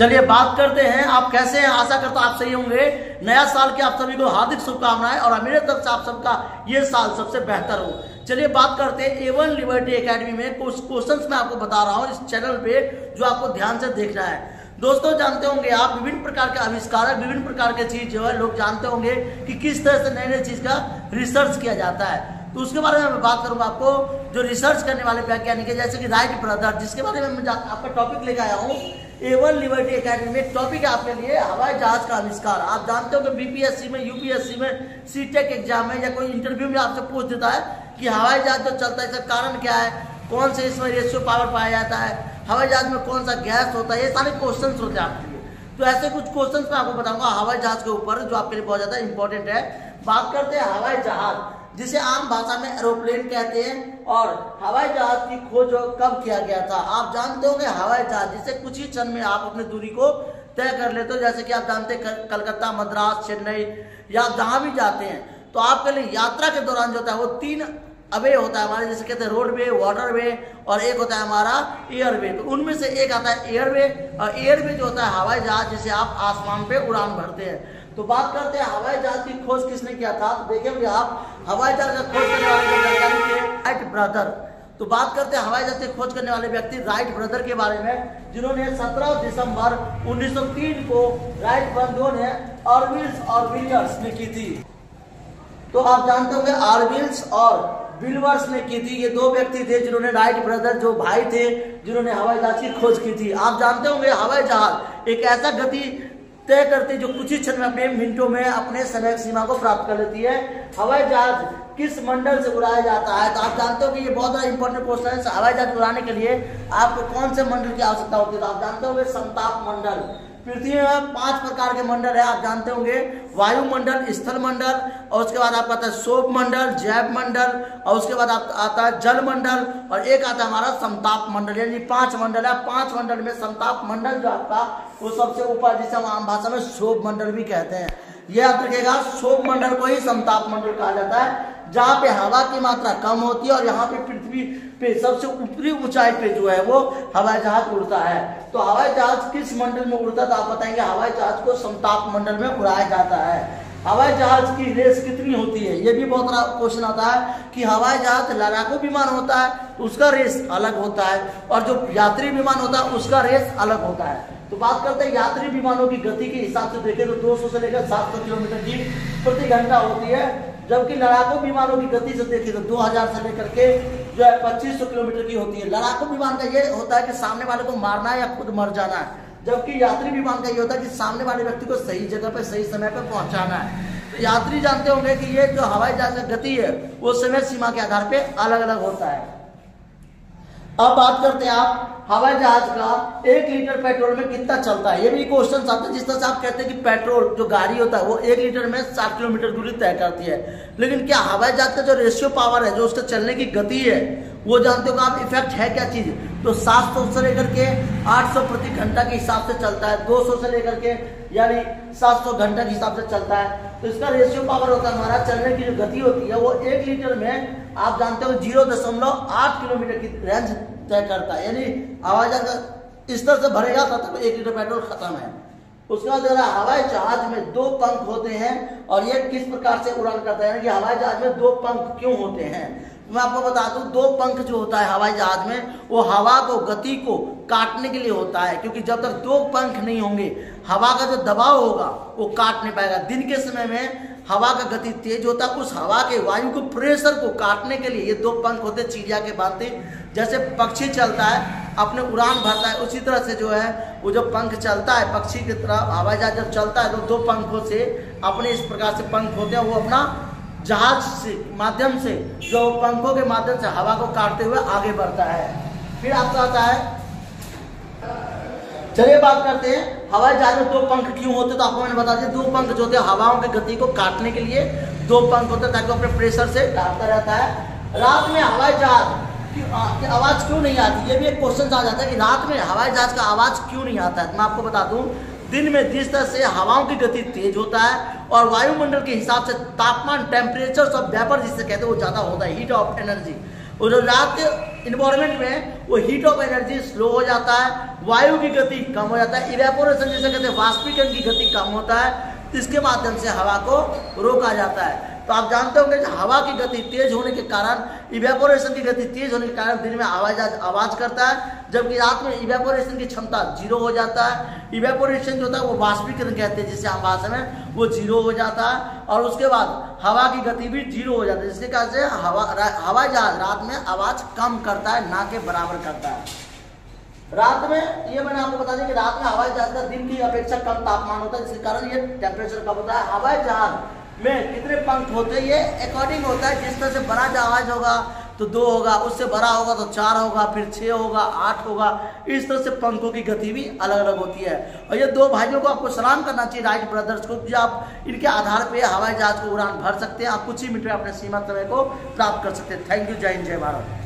चलिए बात करते हैं, आप कैसे हैं। आशा करता हूं आप सही होंगे। नया साल की आप सभी को हार्दिक शुभकामनाएं और मेरे तरफ से आप सबका ये साल सबसे बेहतर हो। चलिए बात करते हैं A1 लिबर्टी एकेडमी में कुछ क्वेश्चंस मैं आपको बता रहा हूं इस चैनल पे, जो आपको ध्यान से देखना है। दोस्तों जानते होंगे आप, विभिन्न प्रकार के आविष्कारक, विभिन्न प्रकार के चीज जो है लोग जानते होंगे कि किस तरह से नए नए चीज का रिसर्च किया जाता है। तो उसके बारे में मैं बात करूंगा आपको। जो रिसर्च करने वाले वैज्ञानिक है जैसे कि राइट ब्रदर, जिसके बारे में मैं आपका टॉपिक लेकर आया हूँ A1 लिबर्टी एकेडमी में। टॉपिक है आपके लिए हवाई जहाज का आविष्कार। आप जानते हो कि बीपीएससी में, यूपीएससी में, सीटेक एग्जाम में या कोई इंटरव्यू में आपसे पूछ देता है कि हवाई जहाज जो चलता है इसका कारण क्या है, कौन से इसमें रेशियो पावर पाया जाता है, हवाई जहाज में कौन सा गैस होता है, ये सारे क्वेश्चन होते हैं आपके लिए। तो ऐसे कुछ क्वेश्चन मैं आपको बताऊंगा हवाई जहाज के ऊपर, जो आपके लिए बहुत ज्यादा इंपॉर्टेंट है। बात करते हैं हवाई जहाज, जिसे आम भाषा में एरोप्लेन कहते हैं। और हवाई जहाज की खोज कब किया गया था? आप जानते होंगे हवाई जहाज जिसे कुछ ही क्षण में आप अपनी दूरी को तय कर लेते हो। जैसे कि आप जानते हैं कलकत्ता, मद्रास, चेन्नई या जहां भी जाते हैं तो आपके लिए यात्रा के दौरान जो होता है वो 3 अवे होता है हमारे, जैसे कहते हैं रोडवे, वाटरवे और एक होता है हमारा एयरवे। तो उनमें से एक आता है एयरवे, और एयरवे जो होता है हवाई जहाज जिसे आप आसमान पे उड़ान भरते हैं। तो बात करते हैं हवाई जहाज की खोज किसने किया था। तो देखेंगे आप हवाई जहाज का खोज करने वाले जो वैज्ञानिक थे राइट ब्रदर। तो बात करते हैं हवाई जहाज की खोज करने वाले व्यक्ति राइट ब्रदर के बारे में, जिन्होंने 17 दिसंबर 1903 को राइट बंधुओं ने ऑरविल्स और विलियर्स ने की थी। तो आप जानते होंगे ऑरविल्स और विलियर्स ने की थी। ये 2 व्यक्ति थे जिन्होंने राइट ब्रदर, जो भाई थे, जिन्होंने हवाई जहाज की खोज की थी। आप जानते होंगे हवाई जहाज एक ऐसा गति तय करती जो कुछ ही क्षण में, मिनटों में अपने समय सीमा को प्राप्त कर लेती है। हवाई जहाज किस मंडल से उड़ाया जाता है? तो आप जानते हो कि ये बहुत बड़ा इंपॉर्टेंट क्वेश्चन है। हवाई जहाज उड़ाने के लिए आपको कौन से मंडल की आवश्यकता होती है? तो आप जानते होंगे समताप मंडल। पृथ्वी में 5 प्रकार के मंडल है, आप जानते होंगे। वायुमंडल, स्थल मंडल, और उसके बाद आपका आता है शोभ मंडल, जैव मंडल, और उसके बाद आता है जल मंडल, और एक आता है हमारा समताप मंडल। यानी 5 मंडल है। 5 मंडल में समताप मंडल जो आपका वो सबसे ऊपर, जिसे हम आम भाषा में शोभ मंडल भी कहते हैं। यह याद रखिएगा, शोभ मंडल को ही समताप मंडल कहा जाता है, जहाँ पे हवा की मात्रा कम होती है और यहाँ पे पृथ्वी पे सबसे ऊपरी ऊंचाई पे जो है वो हवाई जहाज उड़ता है। तो हवाई जहाज किस मंडल में उड़ता है? तो आप बताएंगे हवाई जहाज को समताप मंडल में उड़ाया जाता है। हवाई जहाज की रेस कितनी होती है? ये भी बहुत बड़ा क्वेश्चन आता है कि हवाई जहाज लड़ाकू विमान होता है तो उसका रेस अलग होता है, और जो यात्री विमान होता है उसका रेस अलग होता है। तो बात करते हैं यात्री विमानों की गति के हिसाब से देखें तो 200 से लेकर 700 किलोमीटर की प्रति घंटा होती है, जबकि लड़ाकू विमानों की गति से देखें तो 2000 से लेकर के जो है 2500 किलोमीटर की होती है। लड़ाकू विमान का ये होता है कि सामने वाले को मारना है या खुद मर जाना है, जबकि यात्री विमान का ये होता है कि सामने वाले व्यक्ति को सही जगह पे सही समय पे पहुंचाना है। तो यात्री जानते होंगे कि ये जो हवाई जहाज की गति है वो समय सीमा के आधार पे अलग अलग होता है। अब बात करते हैं आप हवाई जहाज का 1 लीटर पेट्रोल में कितना चलता है। ये भी क्वेश्चन आता है। जिस तरह से आप कहते हैं कि पेट्रोल जो गाड़ी होता है वो 1 लीटर में 60 किलोमीटर दूरी तय करती है, लेकिन क्या हवाई जहाज का जो रेशियो पावर है, जो उसका चलने की गति है, वो जानते हो आप इफेक्ट है क्या चीज? तो 700 से लेकर के 800 प्रति घंटा के हिसाब से चलता है। 200 से लेकर के यानी 700 घंटा के हिसाब से चलता है। तो इसका रेशियो पावर होता है हमारा, चलने की जो गति होती है वो 1 लीटर में आप जानते हो 0.8 किलोमीटर की रेंज तय करता है। यानी हवाई जहाज इस तरह से भरेगा तब 1 लीटर पेट्रोल खत्म है। उसके बाद हवाई जहाज में 2 पंख होते हैं, और ये किस प्रकार से उड़ान करता है, यानी कि हवाई जहाज में 2 पंख क्यों होते हैं? मैं आपको बता दूं, 2 पंख जो होता है हवाई जहाज में वो हवा को, गति को काटने के लिए होता है, क्योंकि जब तक 2 पंख नहीं होंगे हवा का जो दबाव होगा वो काट नहीं पाएगा। दिन के समय में हवा का गति तेज होता है, उस हवा के वायु को, प्रेशर को काटने के लिए ये 2 पंख होते हैं चिड़िया के भांति। जैसे पक्षी चलता है अपने उड़ान भरता है, उसी तरह से जो है वो जो पंख चलता है पक्षी की तरह, हवाई जहाज जब चलता है तो 2 पंखों से अपने इस प्रकार से पंख होते हैं, वो अपना जहाज से माध्यम से, जो पंखों के माध्यम से हवा को काटते हुए आगे बढ़ता है। फिर आपका आता है, चलिए बात करते हैं हवाई जहाज में 2 पंख क्यों होते। तो आपको मैंने बता दिया, 2 पंख जो होते हैं हवाओं की गति को काटने के लिए 2 पंख होते हैं, ताकि वो अपने प्रेशर से काटता रहता है। रात में हवाई जहाज की आवाज क्यों नहीं आती? ये भी एक क्वेश्चन आ जाता है कि रात में हवाई जहाज का आवाज क्यों नहीं आता है। मैं आपको बता दूं, दिन में जिस तरह से हवाओं की गति तेज होता है और वायुमंडल के हिसाब से तापमान, टेम्परेचर ऑफ वेपर जिसे कहते हैं वो ज्यादा होता है, हीट ऑफ एनर्जी। और रात इन्वायरमेंट में वो हीट ऑफ एनर्जी स्लो हो जाता है, वायु की गति कम हो जाता है, इवेपोरेशन जिसे कहते हैं वाष्पीकरण की गति कम होता है, इसके माध्यम से हवा को रोका जाता है। तो आप जानते होंगे कि हवा की गति तेज होने के कारण, इवेपोरेशन की गति तेज होने के कारण दिन में आवाज करता है, जबकि रात में इवेपोरेशन की क्षमता 0 हो जाता है। इवेपोरेशन जो होता है वो वाष्पीकरण कहते हैं, जिसे हम भाषा में वो 0 हो जाता है, और उसके बाद हवा की गति भी 0 हो जाती है, जिसके कारण से हवाई जहाज रात में आवाज कम करता है, ना के बराबर करता है। रात में, ये मैंने आपको बता दें कि रात में हवाई जहाज का दिन की अपेक्षा कम तापमान होता है, जिसके कारण ये टेम्परेचर कम होता है। हवाई जहाज में कितने पंख होते हैं, ये अकॉर्डिंग होता है, जिस तरह से बड़ा जहाज होगा तो 2 होगा, उससे बड़ा होगा तो 4 होगा, फिर 6 होगा, 8 होगा, इस तरह से पंखों की गति भी अलग अलग होती है। और ये 2 भाइयों को आपको सलाम करना चाहिए, राइट ब्रदर्स को, जो आप इनके आधार पे हवाई जहाज को उड़ान भर सकते हैं। आप कुछ ही मिनट में अपने सीमा समय को प्राप्त कर सकते हैं। Thank you. जय हिंद, जय भारत।